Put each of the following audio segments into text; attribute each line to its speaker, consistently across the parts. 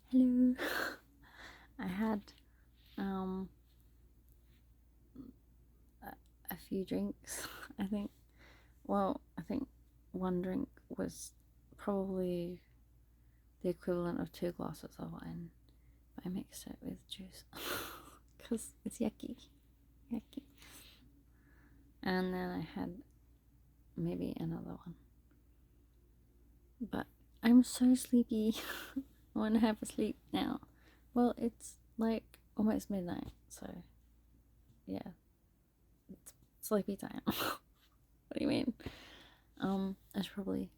Speaker 1: Hello. I had um a few drinks. I think. I think one drink was probably the equivalent of 2 glasses of wine. I mixed it with juice because it's yucky. And then I had maybe another one. But I'm so sleepy. I want to have a sleep now. Well, it's like almost midnight, so yeah, it's sleepy time. What do you mean? I should probably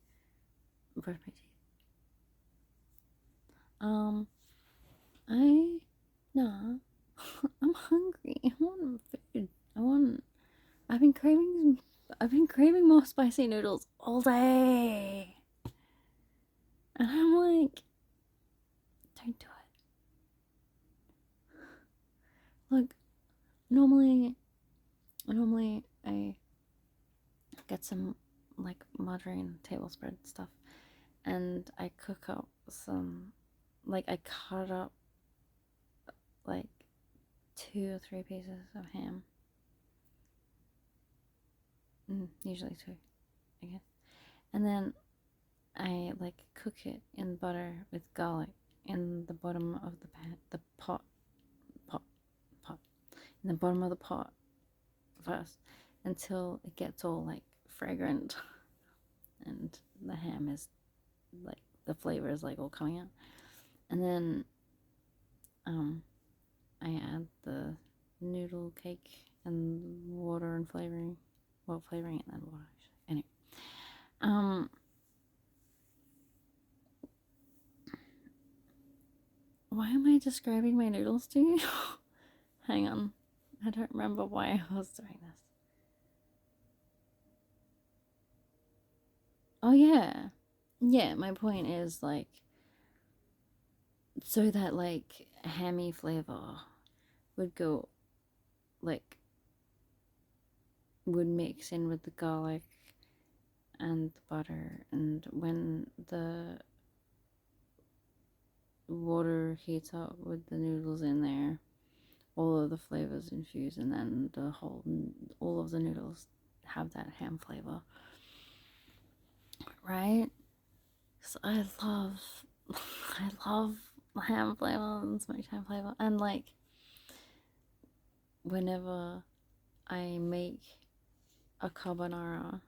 Speaker 1: brush my teeth. Um, I nah. I'm hungry. I want food. I've been craving. I've been craving more spicy noodles all day, and I'm like, don't do it. Look, normally I get some like margarine table spread stuff, and I cook up some. Like I cut up like 2 or 3 pieces of ham. Usually two, I guess. And then I like cook it in butter with garlic in the bottom of the pot, pot, in the bottom of the pot first until it gets all like fragrant and the ham is like the flavor is like all coming out. And then I add the noodle cake and water and flavoring. Well, flavoring and then water. Anyway, why am I describing my noodles to you? Hang on. I don't remember why I was doing this. Oh, yeah. Yeah, my point is like, so that like hammy flavor would go, like, would mix in with the garlic and the butter. And when the water heats up with the noodles in there, all of the flavors infuse, and then all of the noodles have that ham flavor, right? So I love ham flavor and smoked ham flavor, and like whenever I make a carbonara,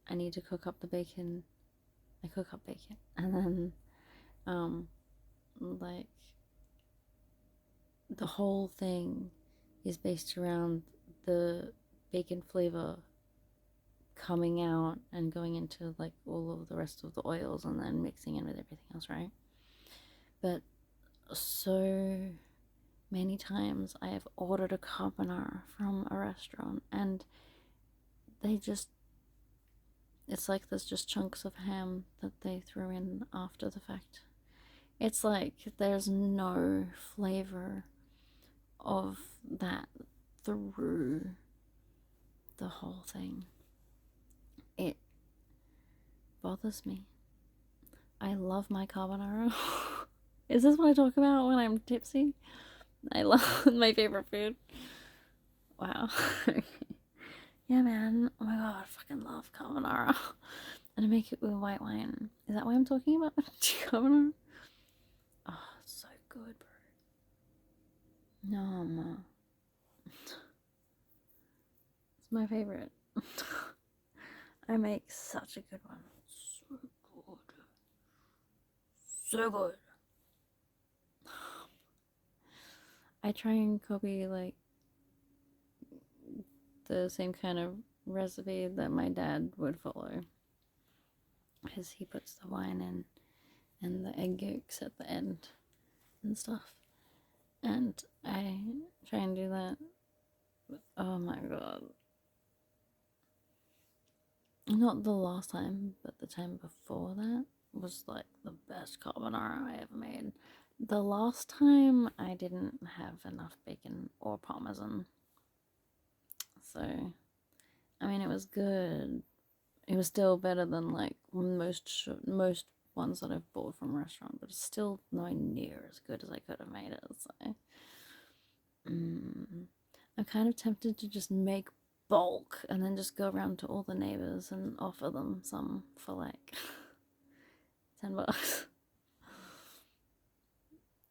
Speaker 1: I need to cook up the bacon. I cook up bacon, and then like the whole thing is based around the bacon flavor coming out and going into like all of the rest of the oils and then mixing in with everything else, right? But so many times I have ordered a carbonara from a restaurant and they just, it's like there's just chunks of ham that they threw in after the fact. It's like there's no flavor of that through the whole thing. It bothers me. I love my carbonara. Is this what I talk about when I'm tipsy? I love my favorite food. Wow. Yeah, man. Oh my god, I fucking love carbonara. And I make it with white wine. Is that why I'm talking about carbonara? Oh, it's so good, bro. No, ma. It's my favorite. I make such a good one. So good. So good. I try and copy like the same kind of recipe that my dad would follow. Because he puts the wine in and the egg yolks at the end and stuff. And I try and do that. Oh my god. Not the last time, but the time before that was like the best carbonara I ever made. The last time I didn't have enough bacon or parmesan. So, I mean, it was good. It was still better than like most ones that I've bought from a restaurant, but it's still nowhere near as good as I could have made it. So I'm kind of tempted to just make bulk and then just go around to all the neighbors and offer them some for like $10.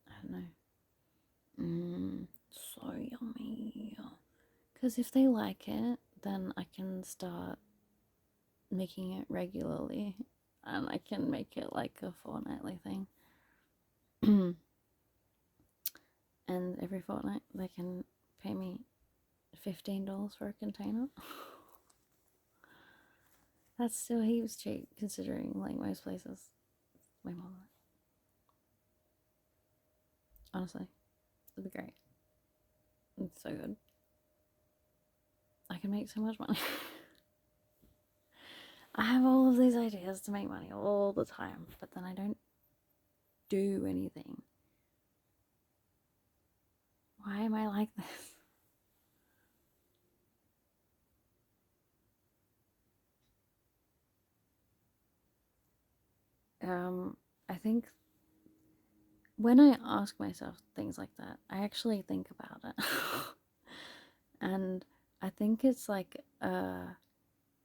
Speaker 1: I don't know. So yummy. Because if they like it, then I can start making it regularly and I can make it like a fortnightly thing. And every fortnight they can pay me $15 for a container. That's still heaps cheap considering like most places. Way more than that. Honestly, it'd be great. It's so good. I can make so much money. I have all of these ideas to make money all the time, but then I don't do anything. Why am I like this? I think when I ask myself things like that, I actually think about it. And I think it's like a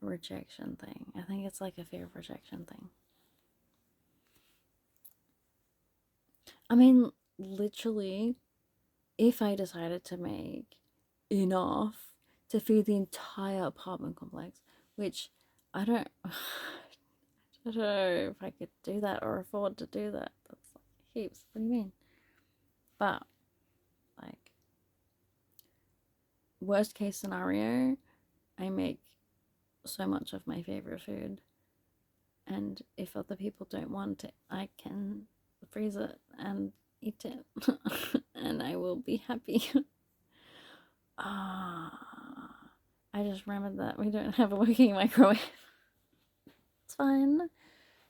Speaker 1: rejection thing. I think it's like a fear of rejection thing. I mean, literally, if I decided to make enough to feed the entire apartment complex, which I don't, I don't know if I could do that or afford to do that. That's like heaps. What do you mean? But, like, worst case scenario, I make so much of my favorite food, and if other people don't want it, I can freeze it and eat it, and I will be happy. I just remembered that we don't have a working microwave. It's fine,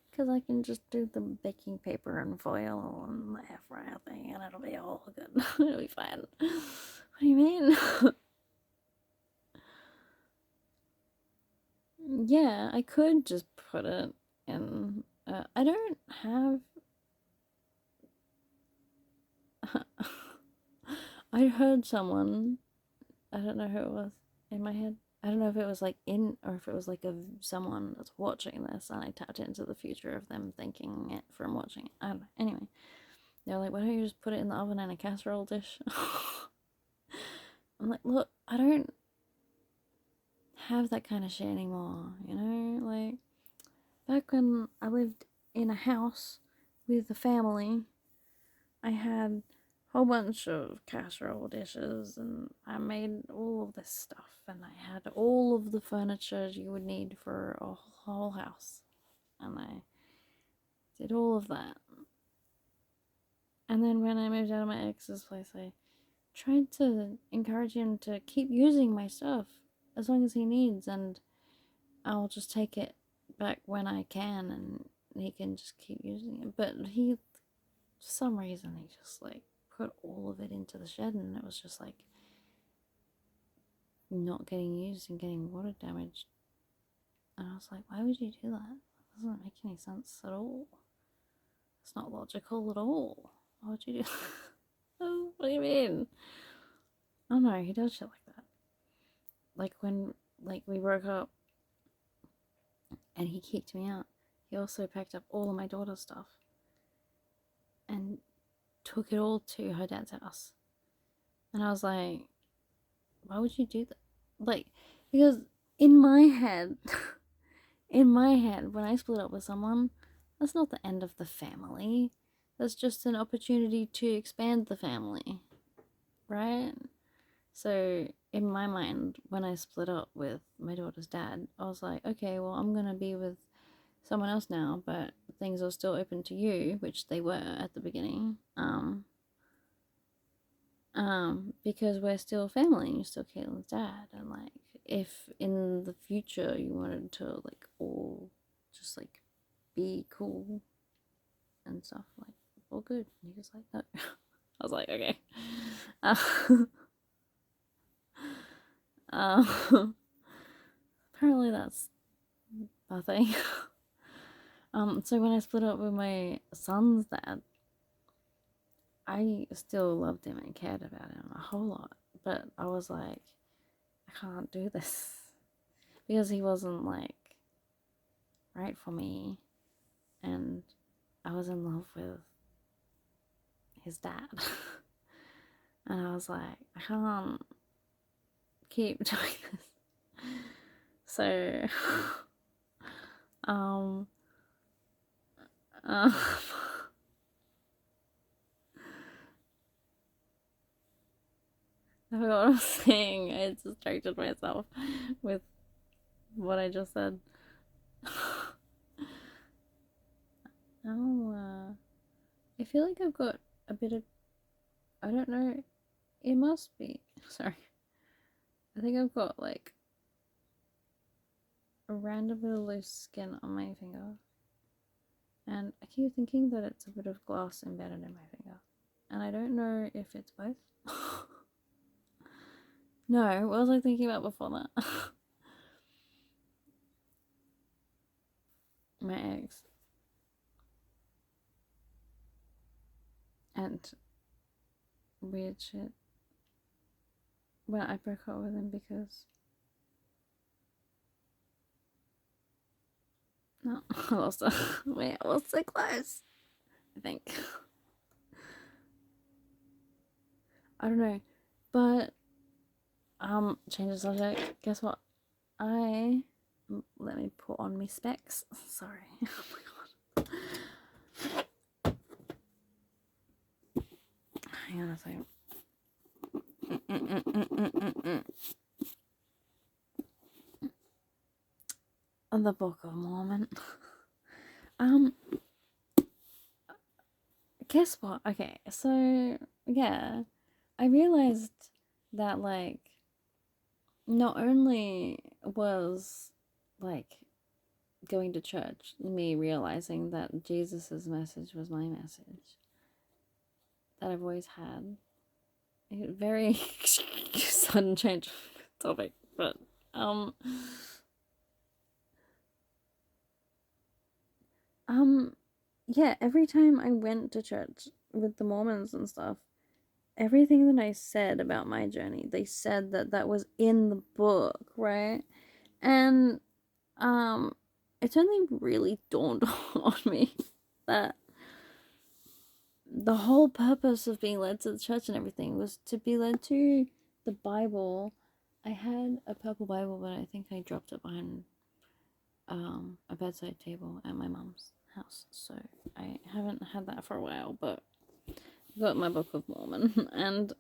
Speaker 1: because I can just do the baking paper and foil and the air fryer thing, and it'll be all good. It'll be fine. What do you mean? Yeah, I could just put it in. I don't have. I heard someone. I don't know who it was in my head. I don't know if it was like in or if it was like a someone that's watching this, and I tapped into the future of them thinking it from watching it. I don't know. Anyway, they're like, "Why don't you just put it in the oven in a casserole dish?" I'm like, "Look, I don't have that kind of shit anymore. You know, like back when I lived in a house with a family, I had a whole bunch of casserole dishes and I made all of this stuff and I had all of the furniture you would need for a whole house. And I did all of that. And then when I moved out of my ex's place, I tried to encourage him to keep using my stuff as long as he needs, and I'll just take it back when I can and he can just keep using it. But he, for some reason, he just like put all of it into the shed and it was just like not getting used and getting water damaged. And I was like, why would you do that? That doesn't make any sense at all. It's not logical at all. Why would you do that? What do you mean? I don't know, he does shit like that. Like when we broke up and he kicked me out, he also packed up all of my daughter's stuff and took it all to her dad's house. And I was like, why would you do that? Like, because in my head, when I split up with someone, that's not the end of the family. That's just an opportunity to expand the family, right? So, in my mind, when I split up with my daughter's dad, I was like, okay, well, I'm gonna be with someone else now, but things are still open to you, which they were at the beginning. Because we're still family and you're still Caitlin's dad, and like if in the future you wanted to like all just like be cool and stuff, like all good. And he was like, no. I was like, okay. Apparently that's nothing. So when I split up with my son's dad, I still loved him and cared about him a whole lot. But I was like, I can't do this. Because he wasn't like right for me. And I was in love with his dad. And I was like, I can't keep doing this. So, um, uh, I forgot what I was saying. I distracted myself with what I just said. Oh, I feel like I've got a bit of. I don't know. It must be. Sorry. I think I've got like a random bit of loose skin on my finger. And I keep thinking that it's a bit of glass embedded in my finger. And I don't know if it's both. No, what was I thinking about before that? My ex. And weird shit. When I broke up with him because. No, I lost it. Wait, I was so close. I think. I don't know. But, change the subject. Guess what? Let me put on my specs. Sorry. Oh my god. Hang on a second. The Book of Mormon. Guess what? Okay, so yeah, I realized that like not only was like going to church me realizing that Jesus's message was my message that I've always had. A very sudden change of topic, but yeah, every time I went to church with the Mormons and stuff, everything that I said about my journey, they said that that was in the book, right? And it's only really dawned on me that the whole purpose of being led to the church and everything was to be led to the Bible. I had a purple Bible, but I think I dropped it behind a bedside table at my mom's house, so I haven't had that for a while, but I got my Book of Mormon. And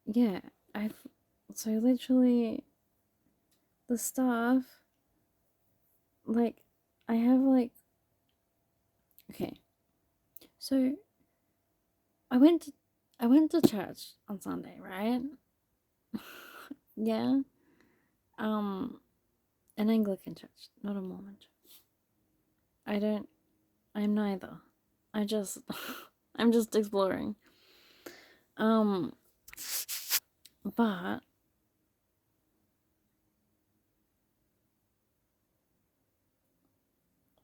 Speaker 1: yeah, I've so literally the stuff, like, I have like, okay, so I went to church on Sunday, right? Yeah. An Anglican church, not a Mormon church. I'm neither. I just I'm just exploring. But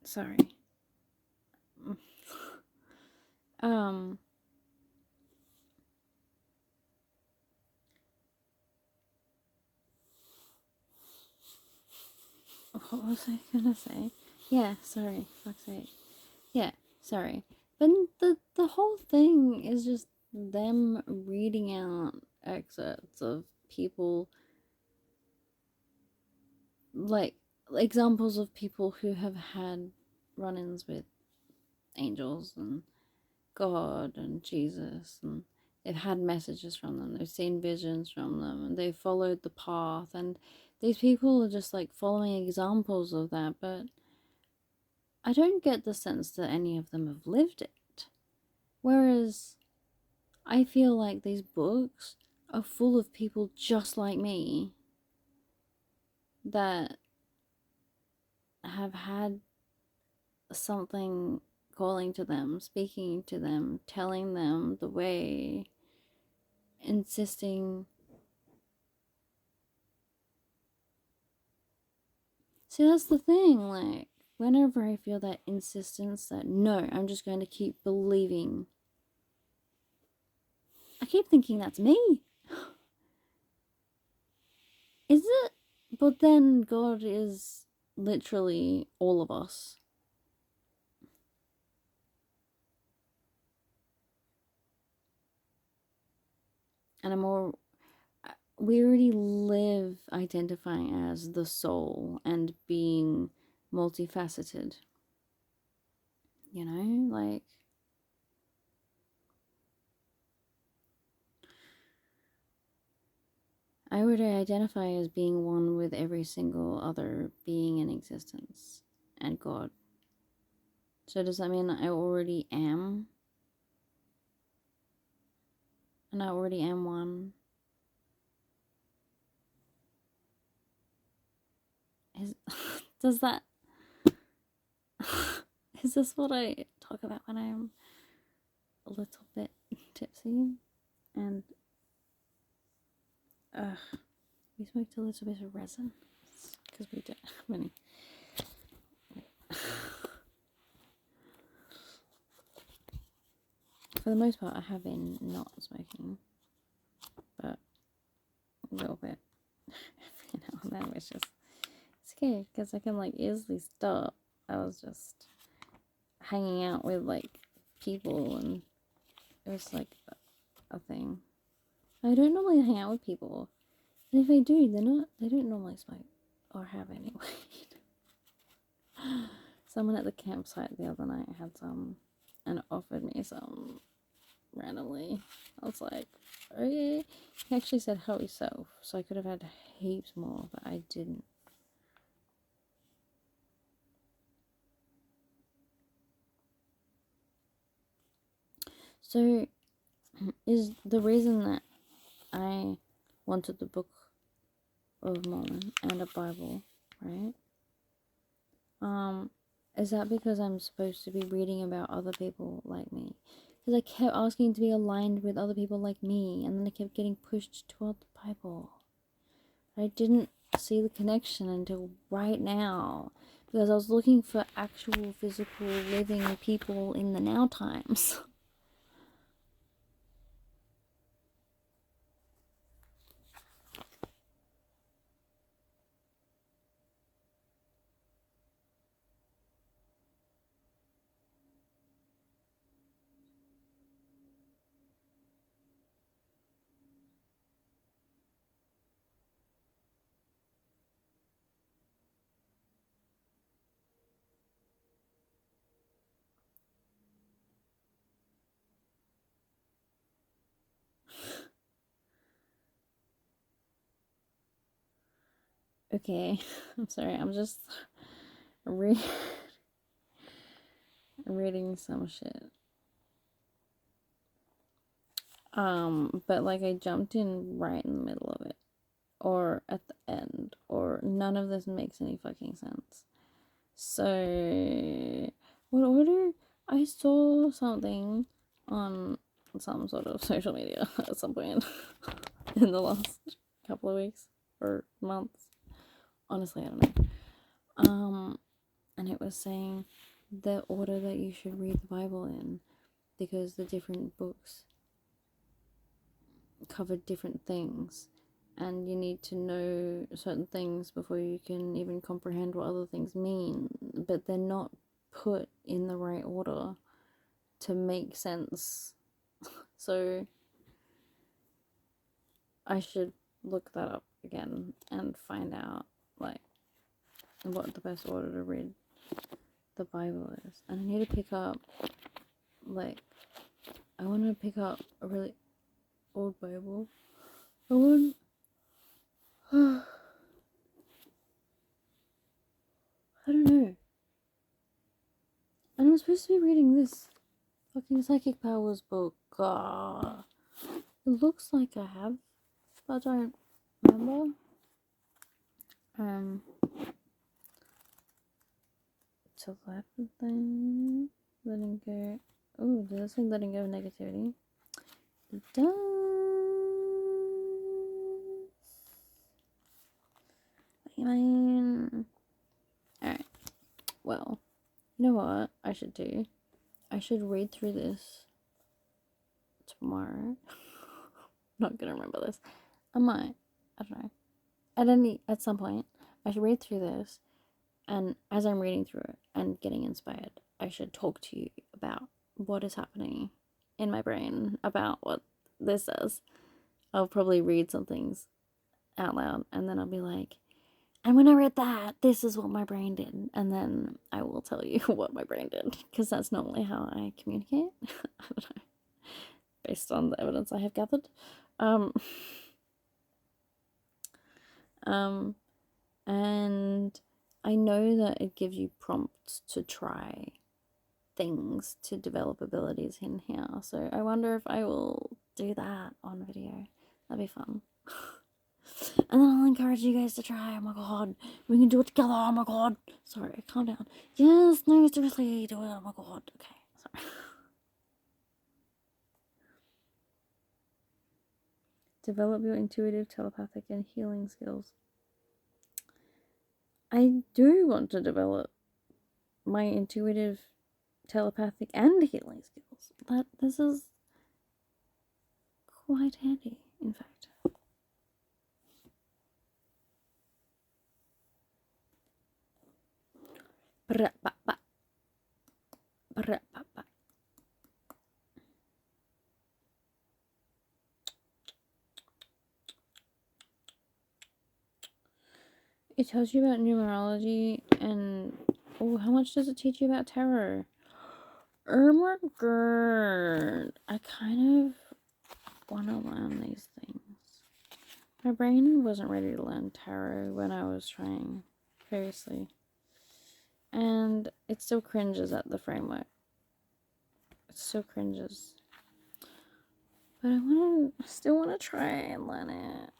Speaker 1: sorry. um what was I gonna say? Yeah, sorry, fuck's sake. Yeah, sorry. But the whole thing is just them reading out excerpts of people, like examples of people who have had run-ins with angels and God and Jesus, and they've had messages from them, they've seen visions from them, and they've followed the path, and these people are just like following examples of that, but I don't get the sense that any of them have lived it. Whereas I feel like these books are full of people just like me that have had something calling to them, speaking to them, telling them the way, insisting See, that's the thing. Like, whenever I feel that insistence that no, I'm just going to keep believing, I keep thinking that's me. Is it? But then God is literally all of us. And we already live identifying as the soul and being multifaceted. You know, like, I would identify as being one with every single other being in existence and God. So does that mean I already am? And I already am one? Is does that is this what I talk about when I'm a little bit tipsy? And we smoked a little bit of resin because we don't have any. For the most part, I have been not smoking, but a little bit every now and then, which is it's okay because I can like easily stop. I was just hanging out with like people, and it was like a thing. I don't normally hang out with people, and if I do, they don't normally smoke or have any weed. Someone at the campsite the other night had some and offered me some randomly. I was like, okay. He actually said help yourself, so I could have had heaps more, but I didn't. So, is the reason that I wanted the Book of Mormon and a Bible, right? Is that because I'm supposed to be reading about other people like me? Because I kept asking to be aligned with other people like me, and then I kept getting pushed toward the Bible. I didn't see the connection until right now, because I was looking for actual physical living people in the now times. Okay, I'm sorry, I'm just reading some shit. But like I jumped in right in the middle of it, or at the end, or none of this makes any fucking sense. So, what order? I saw something on some sort of social media at some point in the last couple of weeks or months. Honestly, I don't know. And it was saying the order that you should read the Bible in, because the different books cover different things, and you need to know certain things before you can even comprehend what other things mean, but they're not put in the right order to make sense. So I should look that up again and find out like what the best order to read the Bible is. And I need to pick up like I want to pick up a really old Bible. I want I don't know. And I'm supposed to be reading this fucking Psychic Powers book. It looks like I have, but I don't remember. Telepathy, letting go. Oh, does it say letting go of negativity? It does. I mean, Well, you know what I should do? I should read through this tomorrow. Not gonna remember this. I might. I don't know. At some point, I should read through this, and as I'm reading through it and getting inspired, I should talk to you about what is happening in my brain about what this says. I'll probably read some things out loud, and then I'll be like, and when I read that, this is what my brain did. And then I will tell you what my brain did, because that's normally how I communicate. I don't know. Based on the evidence I have gathered. And I know that it gives you prompts to try things to develop abilities in here. So I wonder if I will do that on video. That'd be fun. And then I'll encourage you guys to try. Oh my god, we can do it together. Oh my god. Sorry, calm down. Yes, no, seriously, do it. Oh my god. Okay, sorry. Develop your intuitive, telepathic, and healing skills. I do want to develop my intuitive, telepathic, and healing skills. This is quite handy, in fact. It tells you about numerology and how much does it teach you about tarot? Oh my god, I kind of want to learn these things. My brain wasn't ready to learn tarot when I was trying previously, and it still cringes at the framework. It still cringes, but I still want to try and learn it.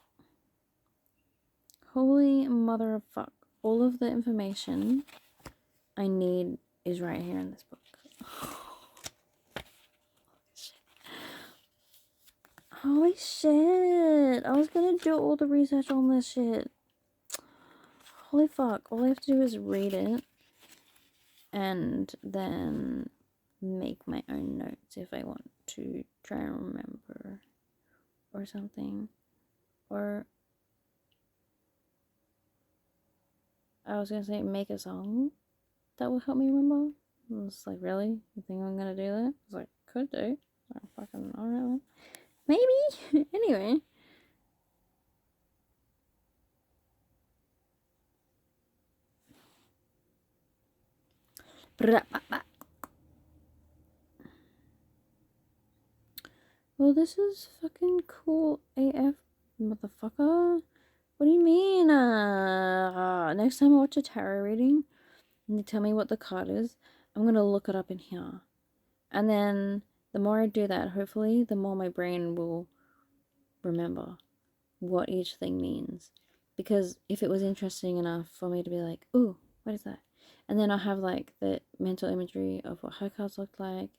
Speaker 1: Holy mother of fuck. All of the information I need is right here in this book. Holy shit. I was gonna do all the research on this shit. Holy fuck. All I have to do is read it and then make my own notes if I want to try and remember or something. Or I was gonna say make a song that will help me remember. I was like, really? You think I'm gonna do that? I was like, could do. Oh, fucking alright then. Maybe. Anyway. Well, this is fucking cool AF, motherfucker. What do you mean? Next time I watch a tarot reading and they tell me what the card is, I'm gonna look it up in here. And then the more I do that, hopefully, the more my brain will remember what each thing means. Because if it was interesting enough for me to be like, ooh, what is that? And then I'll have like the mental imagery of what her cards looked like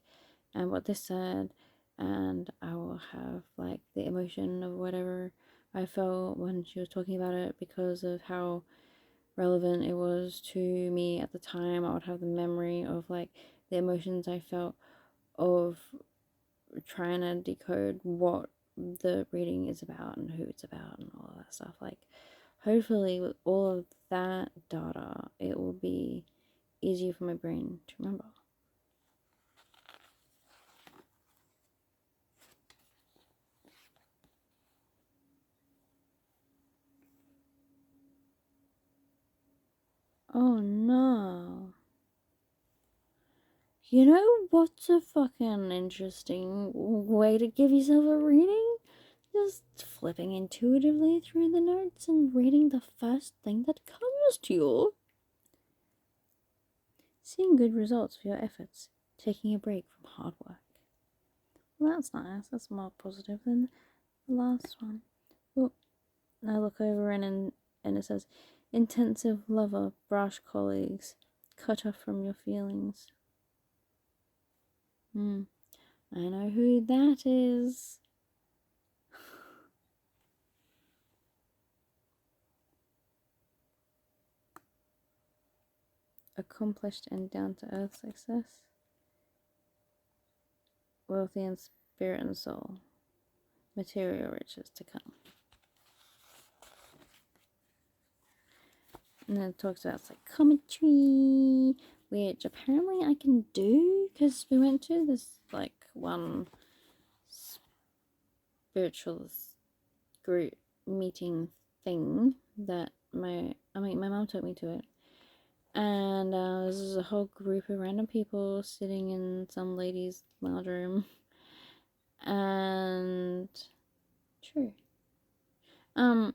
Speaker 1: and what this said, and I will have like the emotion of whatever I felt when she was talking about it because of how relevant it was to me at the time. I would have the memory of like the emotions I felt of trying to decode what the reading is about and who it's about and all of that stuff. Like, hopefully with all of that data, it will be easier for my brain to remember. Oh no. You know what's a fucking interesting way to give yourself a reading? Just flipping intuitively through the notes and reading the first thing that comes to you. Seeing good results for your efforts. Taking a break from hard work. Well, that's nice. That's more positive than the last one. Oh, I look over and it says, intensive lover, brash colleagues, cut off from your feelings. I know who that is. accomplished and down-to-earth success, wealthy in spirit and soul, material riches to come. And then it talks about psychometry, which apparently I can do because we went to this like one spiritualist group meeting thing that my mom took me to it, and this is a whole group of random people sitting in some lady's lounge room, and true, I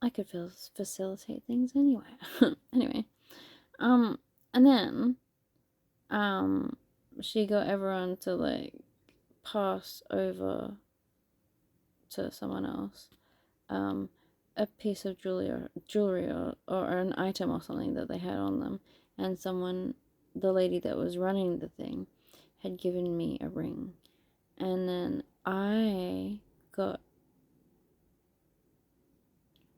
Speaker 1: could facilitate things anyway. Anyway, and then she got everyone to like pass over to someone else a piece of jewelry or an item or something that they had on them, and the lady that was running the thing had given me a ring, and then I got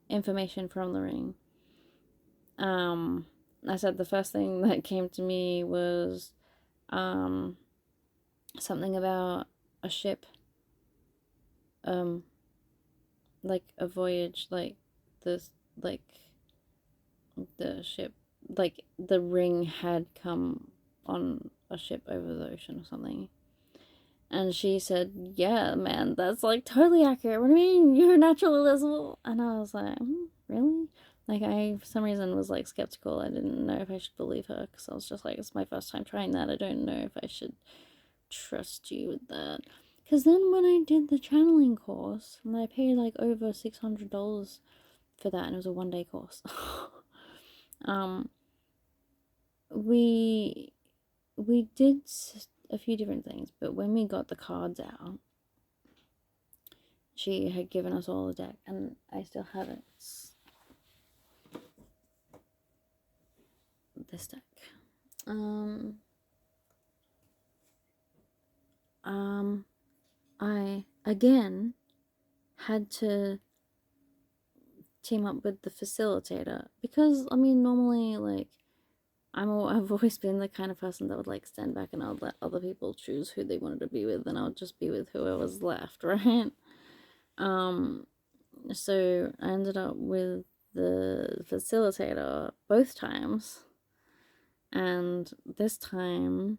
Speaker 1: information from the ring. I said the first thing that came to me was something about a ship, like a voyage, like this, like the ship, like the ring had come on a ship over the ocean or something. And she said, yeah, man, that's like totally accurate. What do you mean? You're natural Elizabeth? And I was like, really? Like, I, for some reason, was like skeptical. I didn't know if I should believe her because I was just like, it's my first time trying that. I don't know if I should trust you with that. Because then when I did the channeling course, and I paid like over $600 for that, and it was a 1-day course. We did a few different things, but when we got the cards out, she had given us all a deck, and I still have it. It's this deck. I again had to team up with the facilitator because I mean normally like I've always been the kind of person that would like stand back and I would let other people choose who they wanted to be with, and I would just be with whoever was left, right? So I ended up with the facilitator both times, and this time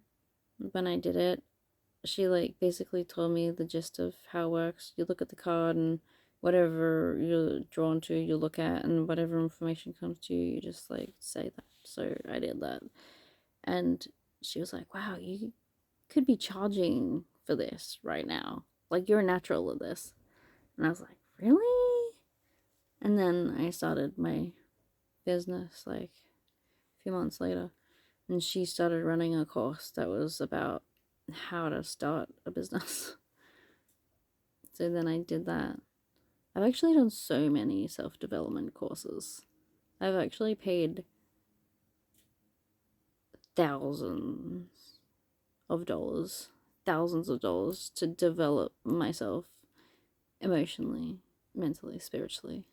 Speaker 1: when I did it, she like basically told me the gist of how it works. You look at the card and whatever you're drawn to, you look at, and whatever information comes to you, you just like say that. So I did that, and she was like, "Wow, you could be charging for this right now. Like you're a natural at this." And I was like, "Really?" And then I started my business like a few months later, and she started running a course that was about how to start a business. So then I did that. I've actually done so many self-development courses. I've actually paid thousands of dollars, to develop myself emotionally, mentally, spiritually.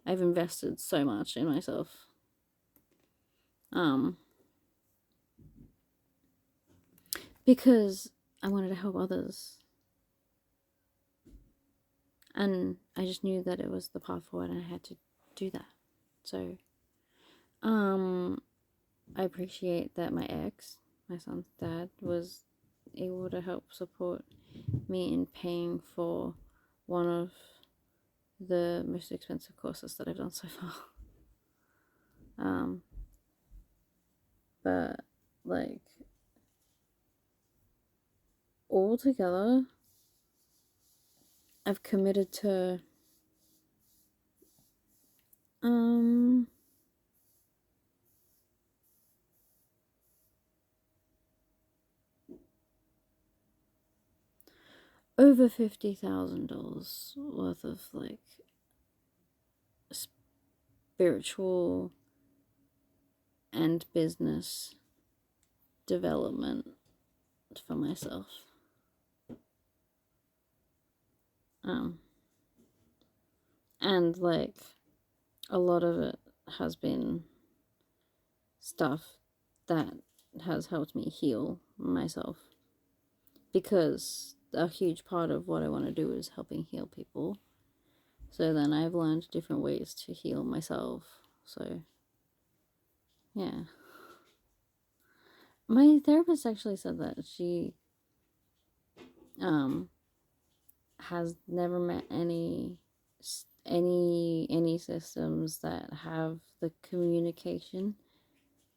Speaker 1: I've invested so much in myself. Because I wanted to help others. And I just knew that it was the path forward and I had to do that. So, I appreciate that my ex, my son's dad, was able to help support me in paying for one of the most expensive courses that I've done so far. But like all together, I've committed to over $50,000 worth of like spiritual and business development for myself. And like a lot of it has been stuff that has helped me heal myself, because a huge part of what I want to do is helping heal people. So then I've learned different ways to heal myself. So yeah, my therapist actually said that she has never met any systems that have the communication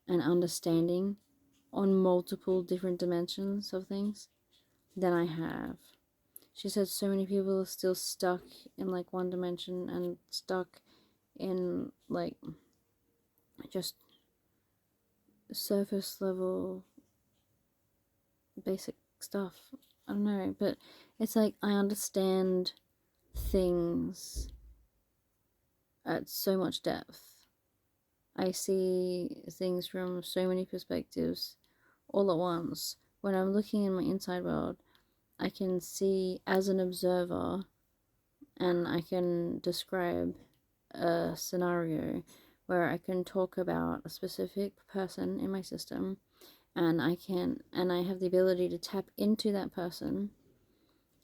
Speaker 1: and understanding on multiple different dimensions of things than I have. She said so many people are still stuck in like one dimension and stuck in like just surface level basic stuff. I don't know, but it's like I understand things at so much depth. I see things from so many perspectives all at once. When I'm looking in my inside world, I can see as an observer, and I can describe a scenario where I can talk about a specific person in my system, and I have the ability to tap into that person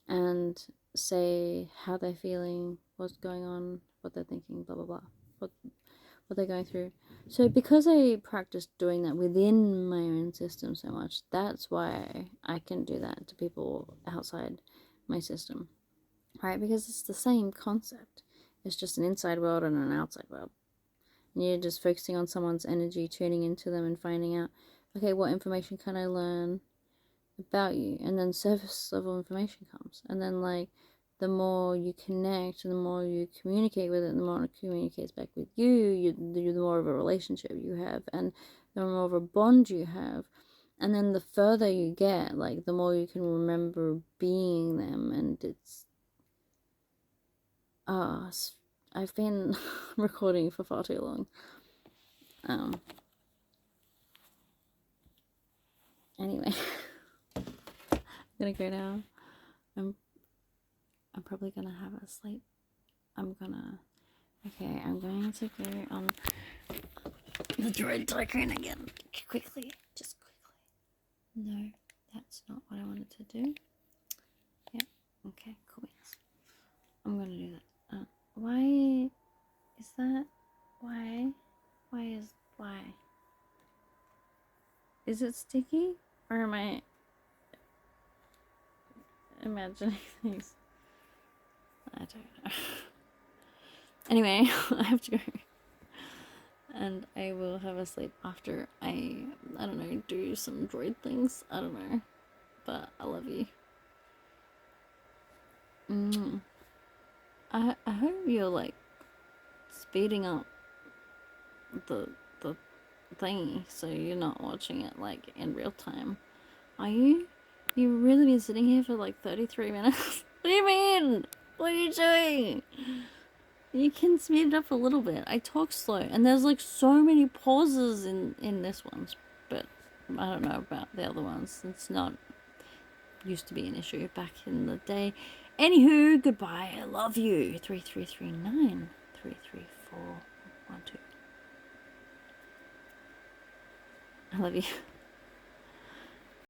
Speaker 1: and say how they're feeling, what's going on, what they're thinking, blah blah blah, what they're going through. So because I practiced doing that within my own system so much, that's why I can do that to people outside my system, right? Because it's the same concept. It's just an inside world and an outside world. And you're just focusing on someone's energy, tuning into them and finding out, okay, what information can I learn about you? And then surface level information comes. And then like the more you connect and the more you communicate with it, the more it communicates back with you, the more of a relationship you have, and the more of a bond you have. And then the further you get, like the more you can remember being them. And it's I've been recording for far too long. Anyway, I'm gonna go now. I'm probably gonna have a sleep. I'm going to go on the droid tycoon again. Quickly. Just quickly. No, that's not what I wanted to do. Yep. Okay, cool. I'm gonna do that. Why is that? Why? Why? Is it sticky? Or am I imagining things? I don't know. Anyway, I have to go. And I will have a sleep after I don't know, do some droid things. I don't know. But I love you. I hope you're like speeding up the thingy so you're not watching it like in real time. Are you? You've really been sitting here for like 33 minutes? What do you mean? What are you doing? You can speed it up a little bit. I talk slow, and there's like so many pauses in this one, but I don't know about the other ones. It's not used to be an issue back in the day. Anywho, goodbye. I love you. 3339 33412. I love you.